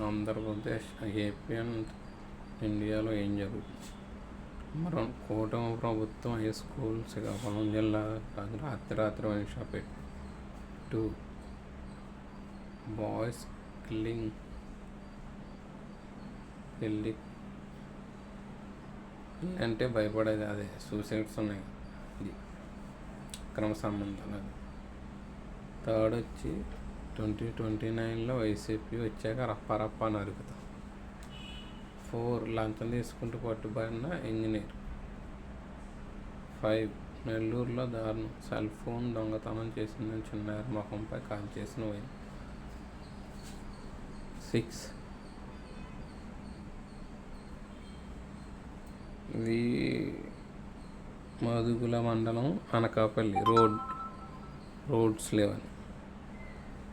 Andhra Pradesh, AP and ఇండియాలో ఏం జరుగుతుంది? మనం కూటమి ప్రభుత్వం హై స్కూల్ శ్రీకాకుళం జిల్లా రాత్రి వైన్ షాప్ పెట్టు. బాయ్స్ కిల్లింగ్ పెళ్ళి అంటే భయపడేది అదే సూసైడ్స్ ఉన్నాయి. ఇది అక్రమ సంబంధాలు. అది థర్డ్ వచ్చి 2029లో వైసీపీ వచ్చాక రప్ప నరుకుతాం. 4 లంచం తీసుకుంటూ పట్టుబడిన ఇంజనీర్. 5 నెల్లూరులో దారుణం, సెల్ ఫోన్ దొంగతనం చేసిందని చిన్నారి ముఖంపై కాల్ చేసిన వైన్. 6 ఇది మదుగుల మండలం అనకాపల్లి రోడ్స్ లేవని.